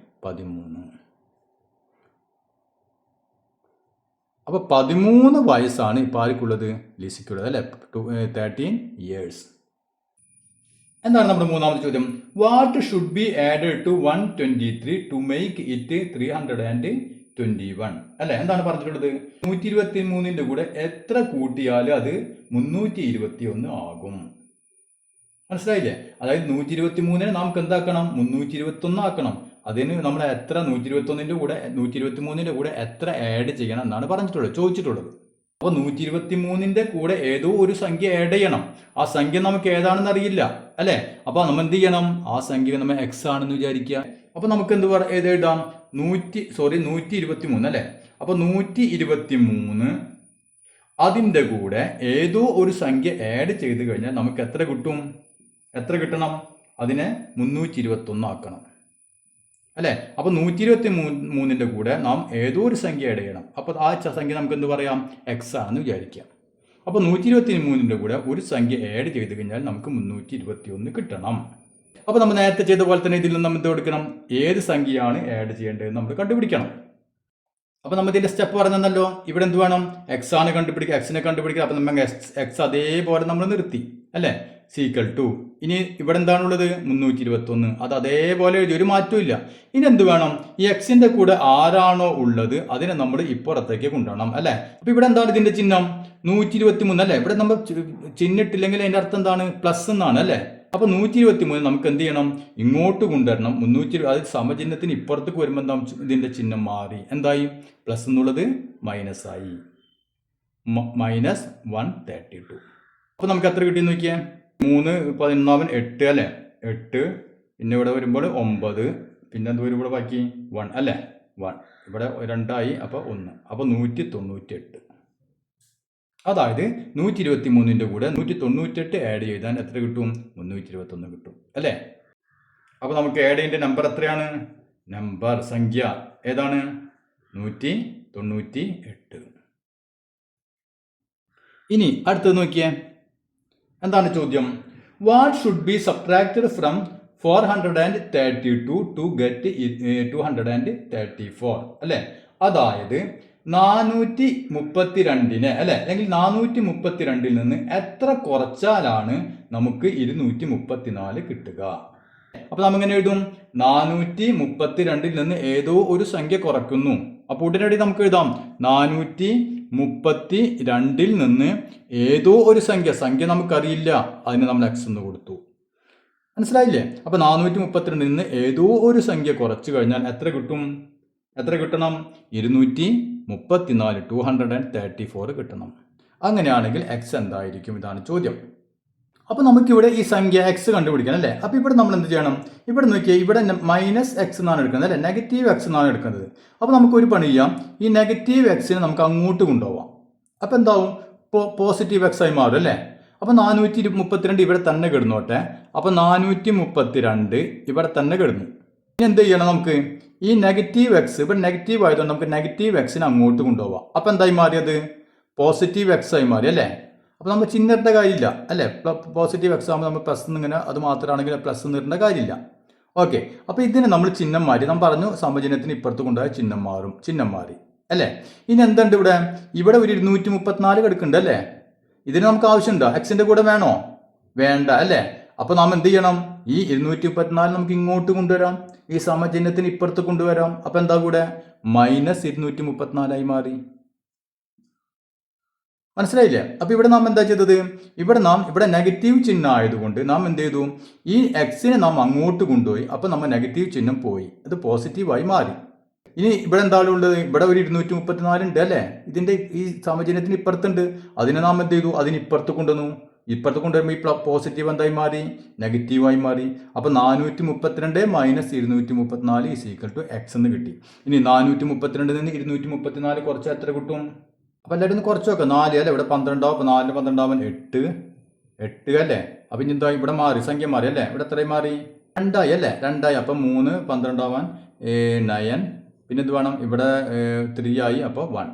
13. അപ്പൊ 13 വയസ്സാണ് ഇപ്പൊ ആർക്കുള്ളത്? ലിസിക്കുള്ളത്, അല്ലെ? 13 years. എന്താണ് നമ്മുടെ മൂന്നാമത്തെ ചോദ്യം? What should be added to 123 to make it 321? അല്ലെ? എന്താണ് പറഞ്ഞിട്ടുള്ളത്? 123ന്റെ കൂടെ എത്ര കൂട്ടിയാൽ അത് 321 ആകും? മനസ്സിലായില്ലേ? അതായത് 123നെ നമുക്ക് എന്താക്കണം? 321 ആക്കണം. അതിന് നമ്മൾ എത്ര 123ന്റെ കൂടെ എത്ര ആഡ് ചെയ്യണം എന്നാണ് ചോദിച്ചിട്ടുള്ളത്. അപ്പോൾ 123ന്റെ കൂടെ ഏതോ ഒരു സംഖ്യ ആഡ് ചെയ്യണം. ആ സംഖ്യ നമുക്ക് ഏതാണെന്ന് അറിയില്ല, അല്ലെ? അപ്പൊ നമ്മൾ എന്ത് ചെയ്യണം? ആ സംഖ്യ നമ്മൾ എക്സ് ആണെന്ന് വിചാരിക്കുക. അപ്പൊ നമുക്ക് ഏത് എഴുതാം? 123, അല്ലെ? അപ്പൊ 123 അതിൻ്റെ കൂടെ ഏതോ ഒരു സംഖ്യ ആഡ് ചെയ്ത് കഴിഞ്ഞാൽ നമുക്ക് എത്ര കിട്ടണം? അതിനെ 321 ആക്കണം, അല്ലെ? അപ്പൊ 123ന്റെ കൂടെ നാം ഏതോ ഒരു സംഖ്യ ആഡ് ചെയ്യണം. അപ്പൊ ആ സംഖ്യ നമുക്ക് എന്ത് പറയാം? എക്സ് ആണെന്ന് വിചാരിക്കാം. അപ്പോൾ 123ൻ്റെ കൂടെ ഒരു സംഖ്യ ആഡ് ചെയ്ത് കഴിഞ്ഞാൽ നമുക്ക് 321 കിട്ടണം. അപ്പോൾ നമ്മൾ നേരത്തെ ചെയ്ത പോലെ തന്നെ ഇതിൽ നിന്ന് നമ്മൾ എന്ത് കൊടുക്കണം, ഏത് സംഖ്യയാണ് ആഡ് ചെയ്യേണ്ടതെന്ന് നമ്മൾ കണ്ടുപിടിക്കണം. അപ്പോൾ നമ്മൾ ഇതിൻ്റെ സ്റ്റെപ്പ് പറഞ്ഞല്ലോ, ഇവിടെ എന്ത് വേണം, എക്സ് ആണ് കണ്ടുപിടിക്കുക, എക്സിനെ കണ്ടുപിടിക്കുക. അപ്പോൾ നമ്മൾ എക്സ് അതേപോലെ നമ്മൾ നിർത്തി അല്ലേ, സീക്വൽ ടു. ഇനി ഇവിടെ എന്താണുള്ളത് 321, അത് അതേപോലെ എഴുതി, ഒരു മാറ്റവും ഇല്ല. ഇനി എന്ത് വേണം, ഈ എക്സിൻ്റെ കൂടെ ആരാണോ ഉള്ളത് അതിനെ നമ്മൾ ഇപ്പുറത്തേക്ക് കൊണ്ടുവരണം അല്ലേ. അപ്പോൾ ഇവിടെ എന്താണ് ഇതിൻ്റെ ചിഹ്നം 123 അല്ലേ. ഇവിടെ നമ്മൾ ചിഹ്നിട്ടില്ലെങ്കിൽ അതിൻ്റെ അർത്ഥം എന്താണ്, പ്ലസ് എന്നാണ് അല്ലേ. അപ്പോൾ 123 നമുക്ക് എന്ത് ചെയ്യണം, ഇങ്ങോട്ട് കൊണ്ടുവരണം. 320 അത് സമചിഹ്നത്തിന് ഇപ്പുറത്തേക്ക് വരുമ്പോൾ എന്താ ഇതിൻ്റെ ചിഹ്നം മാറി, എന്തായി, പ്ലസ് എന്നുള്ളത് മൈനസ് ആയി, -132. അപ്പോൾ നമുക്ക് എത്ര കിട്ടി നോക്കിയേ, 3 11 8 അല്ലേ, 8. പിന്നെ ഇവിടെ വരുമ്പോൾ 9, പിന്നെ എന്ത് വരും ഇവിടെ ബാക്കി 1 അല്ലേ, 1 ഇവിടെ 2 ആയി, അപ്പോൾ 1, അപ്പോൾ 198. അതായത് 123ൻ്റെ കൂടെ 198 ആഡ് ചെയ്താൽ എത്ര കിട്ടും, 321 കിട്ടും അല്ലേ. അപ്പോൾ നമുക്ക് ആഡ് ചെയ്യേണ്ട നമ്പർ എത്രയാണ്, നമ്പർ സംഖ്യ ഏതാണ്, 198. ഇനി അടുത്തത് നോക്കിയേ, എന്താണ് ചോദ്യം, what should be subtracted from 432 to get 234 അല്ലേ. അതായത് 432 അല്ലെ, അല്ലെങ്കിൽ 432 നിന്ന് എത്ര കുറച്ചാലാണ് നമുക്ക് 234 കിട്ടുക. അപ്പൊ നമ്മിങ്ങനെ എഴുതും, 432 നിന്ന് ഏതോ ഒരു സംഖ്യ കുറയ്ക്കുന്നു. അപ്പോൾ ഉടനടി നമുക്ക് എഴുതാം, 432 നിന്ന് ഏതോ ഒരു സംഖ്യ നമുക്കറിയില്ല, അതിന് നമ്മൾ എക്സ് എന്ന് കൊടുത്തു. മനസ്സിലായില്ലേ. അപ്പൊ 432 നിന്ന് ഏതോ ഒരു സംഖ്യ കുറച്ച് കഴിഞ്ഞാൽ എത്ര കിട്ടും, എത്ര കിട്ടണം, 234 234 കിട്ടണം. അങ്ങനെയാണെങ്കിൽ എക്സ് എന്തായിരിക്കും, ഇതാണ് ചോദ്യം. അപ്പോൾ നമുക്കിവിടെ ഈ സംഖ്യ എക്സ് കണ്ടുപിടിക്കണം അല്ലേ. അപ്പോൾ ഇവിടെ നമ്മൾ എന്ത് ചെയ്യണം, ഇവിടെ നോക്കിയാൽ ഇവിടെ മൈനസ് എക്സ് എന്നാണ് എടുക്കുന്നത് അല്ലേ, നെഗറ്റീവ് എക്സ് എന്നാണ് എടുക്കുന്നത്. അപ്പോൾ നമുക്കൊരു പണി ചെയ്യാം, ഈ നെഗറ്റീവ് എക്സിനെ നമുക്ക് അങ്ങോട്ട് കൊണ്ടുപോകാം. അപ്പോൾ എന്താവും, പോസിറ്റീവ് എക്സ് ആയി മാറും അല്ലേ. അപ്പോൾ 432 ഇവിടെ തന്നെ കിടന്നോട്ടെ. അപ്പോൾ 432 ഇവിടെ തന്നെ കിടന്നു. ഇനി എന്ത് ചെയ്യണം, നമുക്ക് ഈ നെഗറ്റീവ് എക്സ് ഇവിടെ നെഗറ്റീവ് ആയതുകൊണ്ട് നമുക്ക് നെഗറ്റീവ് എക്സിനെ അങ്ങോട്ട് കൊണ്ടുപോകാം. അപ്പോൾ എന്തായി മാറിയത്, പോസിറ്റീവ് എക്സ് ആയി മാറി അല്ലേ. അപ്പോൾ നമ്മൾ ചിഹ്നത്തിൻ്റെ കാര്യമില്ല അല്ലേ, പോസിറ്റീവ് എക്സ് ആകുമ്പോൾ നമ്മൾ പ്ലസ് ഇങ്ങനെ അത് മാത്രമാണെങ്കിൽ പ്ലസ് നിറേണ്ട കാര്യമില്ല. ഓക്കെ, അപ്പോൾ ഇതിന് നമ്മൾ ചിഹ്നം മാറ്റി, നമ്മൾ പറഞ്ഞു സമചിഹ്നത്തിന് ഇപ്പുറത്ത് കൊണ്ടുപോയ ചിഹ്നം മാറും, ചിഹ്നം മാറി അല്ലേ. ഇനി എന്തുണ്ട്, ഇവിടെ ഒരു 234 കിടക്കുന്നുണ്ട് അല്ലേ. ഇതിന് നമുക്ക് ആവശ്യമുണ്ടോ, എക്സിൻ്റെ കൂടെ വേണോ, വേണ്ട അല്ലേ. അപ്പോൾ നാം എന്ത് ചെയ്യണം, ഈ 234 നമുക്ക് ഇങ്ങോട്ട് കൊണ്ടുവരാം, ഈ സമചിഹ്നത്തിന് ഇപ്പുറത്ത് കൊണ്ടുവരാം. അപ്പോൾ എന്താ കൂടെ -234 മാറി. മനസ്സിലായില്ലേ. അപ്പോൾ ഇവിടെ നാം എന്താ ചെയ്തത്, ഇവിടെ നെഗറ്റീവ് ചിഹ്നം ആയതുകൊണ്ട് നാം എന്ത് ചെയ്തു, ഈ എക്സിനെ നാം അങ്ങോട്ട് കൊണ്ടുപോയി. അപ്പോൾ നമ്മൾ നെഗറ്റീവ് ചിഹ്നം പോയി, അത് പോസിറ്റീവായി മാറി. ഇനി ഇവിടെ എന്താണ് ഉള്ളത്, ഇവിടെ ഒരു 234 ഉണ്ട് അല്ലേ, ഇതിൻ്റെ ഈ സമചിഹ്നത്തിന് ഇപ്പുറത്തുണ്ട്. അതിനെ നാം എന്ത് ചെയ്തു, അതിന് ഇപ്പുറത്ത് കൊണ്ടുവന്നു. ഇപ്പുറത്ത് കൊണ്ടുവരുമ്പോൾ ഈ പോസിറ്റീവ് എന്തായി മാറി, നെഗറ്റീവായി മാറി. അപ്പോൾ 432 - 234 = എക്സ് എന്ന് കിട്ടി. ഇനി 432 നിന്ന് 234 കുറച്ച് എത്ര കിട്ടും, അപ്പോൾ എല്ലാവരും ഒന്ന് കുറച്ച് നോക്കാം. 4 അല്ലേ, ഇവിടെ 12 ആവും. അപ്പോൾ 4 12 ആവാൻ 8 അല്ലേ. അപ്പോൾ ഇനി എന്താ, ഇവിടെ മാറി, സംഖ്യ മാറി അല്ലേ. ഇവിടെ എത്രയും മാറി, 2 ആയി അല്ലേ, 2 ആയി. അപ്പോൾ 3 12 ആവാൻ 9. പിന്നെ എന്ത് വേണം, ഇവിടെ 3 ആയി, അപ്പോൾ 1.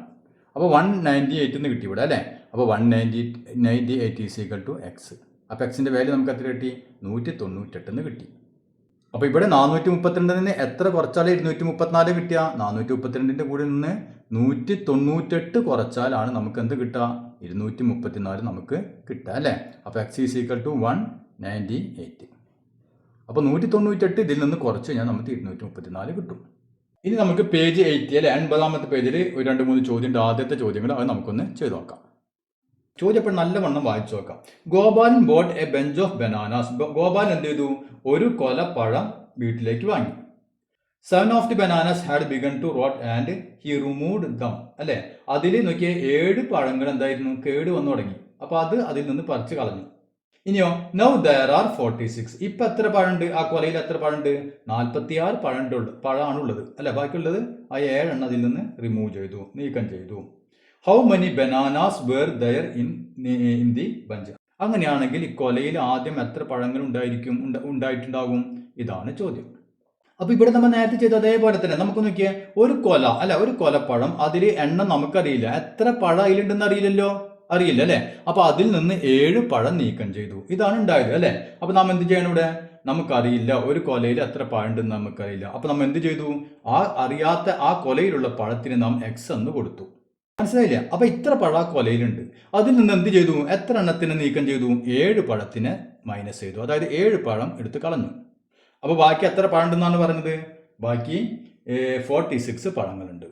അപ്പോൾ 198 എന്ന് കിട്ടി ഇവിടെ അല്ലേ. അപ്പോൾ 198 = എക്സ്. അപ്പോൾ എക്സിൻ്റെ വാല്യൂ നമുക്ക് എത്ര കിട്ടി, 198 എന്ന് കിട്ടി. അപ്പോൾ ഇവിടെ 432 നിന്ന് എത്ര കുറച്ചാൽ 234 കിട്ടുക, 432ൻ്റെ കൂടെ നിന്ന് 198 കുറച്ചാലാണ് നമുക്ക് എന്ത് കിട്ടുക, 234 നമുക്ക് കിട്ടുക അല്ലേ. അപ്പോൾ എക്സ് = 198. അപ്പോൾ 198 ഇതിൽ നിന്ന് കുറച്ച് കഴിഞ്ഞാൽ നമുക്ക് 234 കിട്ടും. ഇനി നമുക്ക് പേജ് 80 അല്ലെ, 80ാമത്തെ പേജിൽ ഒരു 2-3 ചോദ്യം, ആദ്യത്തെ ചോദ്യങ്ങൾ അത് നമുക്കൊന്ന് ചെയ്ത് നോക്കാം. ചോദ്യം ഇപ്പോൾ നല്ലവണ്ണം വായിച്ചു നോക്കാം. Gopalan boat A bench of bananas. Gopalan എന്ത് ചെയ്തു, ഒരു കൊല പഴം വീട്ടിലേക്ക് വാങ്ങി. 7 of the bananas had begun to rot and he removed them അല്ലെ. അതിൽ നോക്കിയ 7 പഴങ്ങൾ എന്തായിരുന്നു, കേട് വന്നു തുടങ്ങി. അപ്പോൾ അത് അതിൽ നിന്ന് പറിച്ചു കളഞ്ഞു. ഇനിയോ, now there are 46. ഇപ്പം എത്ര പഴമുണ്ട്, ആ കൊലയിൽ എത്ര പഴമുണ്ട്, 46 പഴമാണുള്ളത് അല്ലെ. ബാക്കിയുള്ളത് ആ 7 എണ്ണം അതിൽ നിന്ന് റിമൂവ് ചെയ്തു, നീക്കം ചെയ്തു. How many bananas were there in the bunch. അങ്ങനെയാണെങ്കിൽ ഈ കൊലയിൽ ആദ്യം എത്ര പഴങ്ങൾ ഉണ്ടായിട്ടുണ്ടാകും, ഇതാണ് ചോദ്യം. അപ്പോൾ ഇവിടെ നമ്മൾ നേരത്തെ ചെയ്ത അതേപോലെ തന്നെ നമുക്ക് നോക്കിയേ, ഒരു കൊല അല്ല, ഒരു കൊലപ്പഴം, അതിൽ എണ്ണം നമുക്കറിയില്ല, എത്ര പഴം അതിലുണ്ടെന്ന് അറിയില്ലല്ലോ അറിയില്ല അല്ലേ. അപ്പോൾ അതിൽ നിന്ന് 7 പഴം നീക്കം ചെയ്തു. ഇതാണ് ഉണ്ടായത് അല്ലേ. അപ്പോൾ നാം എന്ത് ചെയ്യണം ഇവിടെ? നമുക്കറിയില്ല, ഒരു കൊലയിൽ എത്ര പഴം ഉണ്ടെന്ന് നമുക്കറിയില്ല. അപ്പോൾ നമ്മൾ എന്ത് ചെയ്തു? ആ അറിയാത്ത ആ കൊലയിലുള്ള പഴത്തിന് നാം എക്സ് എന്ന് കൊടുത്തു. മനസ്സിലായില്ല? അപ്പോൾ ഇത്ര പഴം ആ കൊലയിലുണ്ട്. അതിൽ നിന്ന് എന്ത് ചെയ്തു? എത്ര എണ്ണത്തിന് നീക്കം ചെയ്തു? 7 പഴത്തിന് മൈനസ് ചെയ്തു. അതായത് 7 പഴം എടുത്ത് കളഞ്ഞു. അപ്പോൾ ബാക്കി എത്ര പഴം ഉണ്ടെന്നാണ് പറഞ്ഞത്? ബാക്കി 46 പഴങ്ങളുണ്ട്.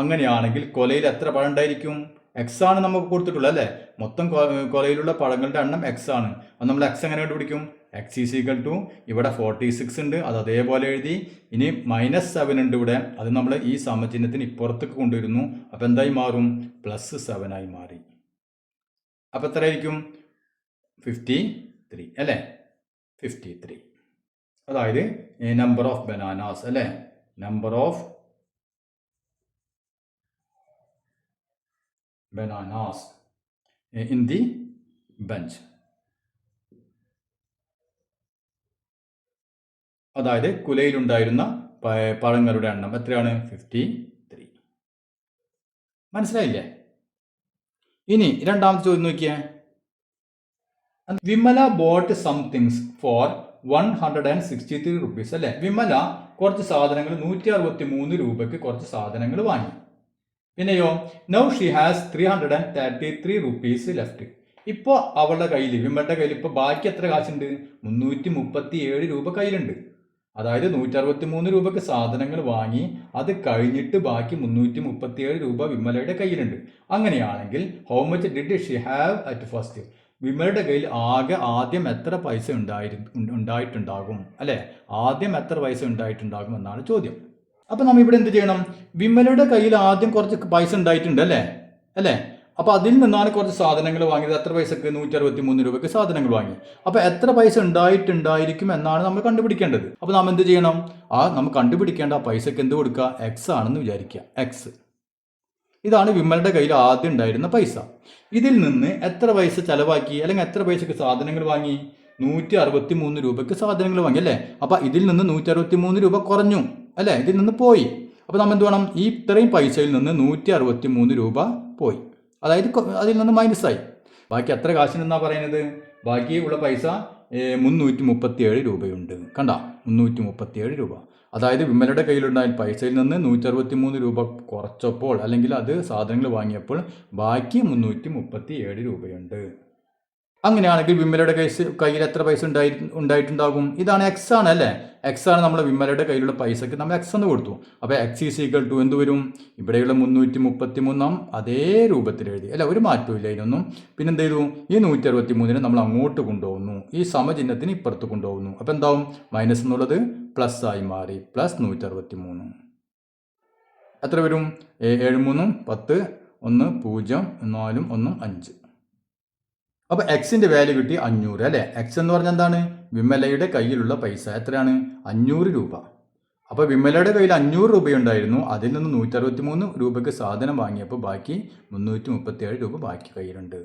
അങ്ങനെയാണെങ്കിൽ കൊലയിൽ എത്ര പഴം ഉണ്ടായിരിക്കും? എക്സ് ആണ് നമുക്ക് കൊടുത്തിട്ടുള്ളത് അല്ലേ. മൊത്തം കൊലയിലുള്ള പഴങ്ങളുടെ എണ്ണം എക്സ് ആണ്. അത് നമ്മൾ എക്സ് എങ്ങനെ കണ്ടുപിടിക്കും? എക്സ് ഈസ് ഈക്വൽ ടു ഇവിടെ 46 ഉണ്ട്, അത് അതേപോലെ എഴുതി. ഇനി -7 ഉണ്ട് ഇവിടെ, അത് നമ്മൾ ഈ സമചിഹ്നത്തിന് ഇപ്പുറത്തേക്ക് കൊണ്ടുവരുന്നു. അപ്പോൾ എന്തായി മാറും? +7 ആയി മാറി. അപ്പോൾ എത്ര ആയിരിക്കും? 53 അല്ലേ. 53 അതായത് നമ്പർ ഓഫ് ബനാനാസ് അല്ലേ. Number of bananas in the bunch. അതായത് കുലയിലുണ്ടായിരുന്ന പഴങ്ങളുടെ എണ്ണം എത്രയാണ്? 53. മനസ്സിലായില്ലേ? ഇനി രണ്ടാമത്തെ ചോദ്യം നോക്കിയേ. Vimala bought some things for 163 rupees അല്ലേ. വിമല കുറച്ച് സാധനങ്ങൾ 163 രൂപയ്ക്ക് കുറച്ച് സാധനങ്ങൾ വാങ്ങി. പിന്നെയോ now she has 333 rupees left. ഇപ്പോൾ അവളുടെ കയ്യിൽ, വിമലയുടെ കയ്യിൽ ഇപ്പോൾ ബാക്കി എത്ര കാശുണ്ട്? 337 രൂപ കയ്യിലുണ്ട്. അതായത് 163 രൂപയ്ക്ക് സാധനങ്ങൾ വാങ്ങി, അത് കഴിഞ്ഞിട്ട് ബാക്കി 337 രൂപ വിമലയുടെ കയ്യിലുണ്ട്. അങ്ങനെയാണെങ്കിൽ how much did she have at first? വിമലയുടെ കയ്യിൽ ആദ്യം എത്ര പൈസ ഉണ്ടായിട്ടുണ്ടാകും അല്ലേ. ആദ്യം എത്ര പൈസ ഉണ്ടായിട്ടുണ്ടാകും എന്നാണ് ചോദ്യം. അപ്പോൾ നമ്മൾ ഇവിടെ എന്ത് ചെയ്യണം? വിമലയുടെ കയ്യിൽ ആദ്യം കുറച്ച് പൈസ ഉണ്ടായിട്ടുണ്ട് അല്ലേ. അപ്പോൾ അതിൽ നിന്നാണ് കുറച്ച് സാധനങ്ങൾ വാങ്ങിയത്. എത്ര പൈസക്ക്? 163 രൂപയ്ക്ക് സാധനങ്ങൾ വാങ്ങി. അപ്പോൾ എത്ര പൈസ ഉണ്ടായിട്ടുണ്ടായിരിക്കും എന്നാണ് നമ്മൾ കണ്ടുപിടിക്കേണ്ടത്. അപ്പോൾ നാം എന്ത് ചെയ്യണം? നമ്മൾ കണ്ടുപിടിക്കേണ്ട ആ പൈസക്ക് എന്ത് കൊടുക്കുക? എക്സ് ആണെന്ന് വിചാരിക്കുക. എക്സ് ഇതാണ് വിമലയുടെ കയ്യിൽ ആദ്യം ഉണ്ടായിരുന്ന പൈസ. ഇതിൽ നിന്ന് എത്ര പൈസ ചെലവാക്കി, അല്ലെങ്കിൽ എത്ര പൈസക്ക് സാധനങ്ങൾ വാങ്ങി? 163 രൂപയ്ക്ക് സാധനങ്ങൾ വാങ്ങി അല്ലേ. അപ്പോൾ ഇതിൽ നിന്ന് 163 രൂപ കുറഞ്ഞു അല്ലേ, ഇതിൽ നിന്ന് പോയി. അപ്പോൾ നമ്മൾ എന്ത് വേണം? ഈ ഇത്രയും പൈസയിൽ നിന്ന് 163 രൂപ പോയി, അതായത് അതിൽ നിന്ന് മൈനസായി. ബാക്കി എത്ര കാശിനെന്നാണ് പറയുന്നത്? ബാക്കിയുള്ള പൈസ 337 രൂപയുണ്ട്. കണ്ട, 337 രൂപ. അതായത് വിമലയുടെ കയ്യിലുണ്ടായ പൈസയിൽ നിന്ന് 163 രൂപ കുറച്ചപ്പോൾ, അല്ലെങ്കിൽ അത് സാധനങ്ങൾ വാങ്ങിയപ്പോൾ ബാക്കി 337 രൂപയുണ്ട്. അങ്ങനെയാണെങ്കിൽ വിമലയുടെ കയ്യിൽ എത്ര പൈസ ഉണ്ടായിട്ടുണ്ടാകും? ഇതാണ് എക്സ് ആണ് അല്ലേ. എക്സ് ആണ് നമ്മൾ വിമലയുടെ കയ്യിലുള്ള പൈസക്ക് നമ്മൾ എക്സ് എന്ന് കൊടുത്തു. അപ്പോൾ എക്സ് ഈസ് ഈക്വൽ ടു എന്ത് വരും? ഇവിടെയുള്ള 333 അതേ രൂപത്തിൽ എഴുതി അല്ല, ഒരു മാറ്റവും ഇല്ല ഇതിനൊന്നും. പിന്നെ എന്ത് ചെയ്തു? ഈ 163 നമ്മൾ അങ്ങോട്ട് കൊണ്ടുപോകുന്നു, ഈ സമചിഹ്നത്തിന് ഇപ്പുറത്ത് കൊണ്ടുപോകുന്നു. അപ്പോൾ എന്താവും? മൈനസ് എന്നുള്ളത് പ്ലസ് ആയി മാറി. +163 എത്ര വരും? 7 3 10 1 0 4 1 5. അപ്പോൾ എക്സിൻ്റെ വാല്യൂ കിട്ടി 500 അല്ലേ. എക്സ് എന്ന് പറഞ്ഞാൽ എന്താണ്? വിമലയുടെ കയ്യിലുള്ള പൈസ എത്രയാണ്? 500 രൂപ. അപ്പോൾ വിമലയുടെ കയ്യിൽ 500 രൂപയുണ്ടായിരുന്നു, അതിൽ നിന്ന് 163 രൂപയ്ക്ക് സാധനം വാങ്ങിയപ്പോൾ ബാക്കി 337 രൂപ ബാക്കി കയ്യിലുണ്ട്.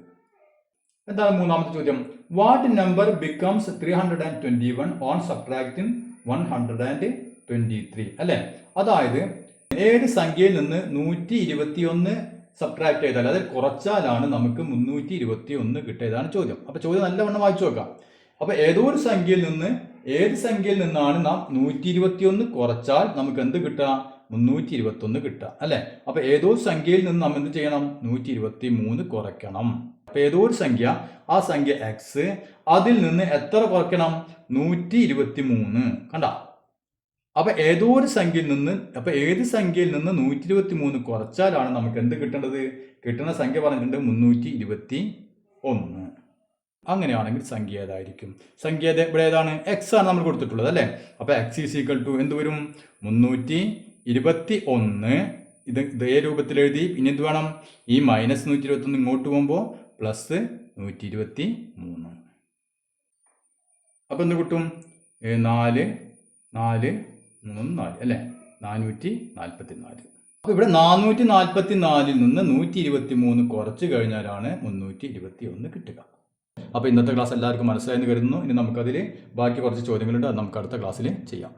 എന്താണ് മൂന്നാമത്തെ ചോദ്യം? What number becomes 321 on subtracting 123 അല്ലേ. അതായത് ഏത് സംഖ്യയിൽ നിന്ന് 121 സബ്ട്രാക്ട് ചെയ്താൽ, അതായത് കുറച്ചാലാണ് നമുക്ക് 321 കിട്ടിയതാണ് ചോദ്യം. അപ്പോൾ ചോദ്യം നല്ലവണ്ണം വായിച്ചു നോക്കാം. അപ്പോൾ ഏത് സംഖ്യയിൽ നിന്നാണ് നാം 121 കുറച്ചാൽ നമുക്ക് എന്ത് കിട്ടുക? 321 കിട്ടുക അല്ലേ. അപ്പോൾ ഏതോ സംഖ്യയിൽ നിന്ന് നാം എന്ത് ചെയ്യണം? 123 കുറയ്ക്കണം. അപ്പോൾ ഏതോ ഒരു സംഖ്യ, ആ സംഖ്യ എക്സ്, അതിൽ നിന്ന് എത്ര കുറയ്ക്കണം? 123. കണ്ട, അപ്പോൾ ഏത് സംഖ്യയിൽ നിന്ന് 123 കുറച്ചാലാണ് നമുക്ക് എന്ത് കിട്ടേണ്ടത്? കിട്ടുന്ന സംഖ്യ പറഞ്ഞിട്ടുണ്ട് 321. അങ്ങനെയാണെങ്കിൽ സംഖ്യ ഏതായിരിക്കും? സംഖ്യ ഇവിടെ ഏതാണ്? എക്സ് ആണ് നമ്മൾ കൊടുത്തിട്ടുള്ളത് അല്ലേ. അപ്പോൾ എക്സ് ഈസ് ഈക്വൽ ടു എന്ത് വരും? 321. ഇതേ രൂപത്തിൽ എഴുതി. പിന്നെ എന്ത് വേണം? ഈ -121 ഇങ്ങോട്ട് പോകുമ്പോൾ +123. അപ്പോൾ എന്ത് കിട്ടും? 4 4 3 4 അല്ലേ, 444. അപ്പോൾ ഇവിടെ 444 നിന്ന് 123 കുറച്ച് കഴിഞ്ഞാലാണ് 321 കിട്ടുക. അപ്പോൾ ഇന്നത്തെ ക്ലാസ് എല്ലാവർക്കും മനസ്സിലായെന്ന് കരുതുന്നു. ഇനി നമുക്കതിൽ ബാക്കി കുറച്ച് ചോദ്യങ്ങളുണ്ട്, അത് നമുക്ക് അടുത്ത ക്ലാസ്സിൽ ചെയ്യാം.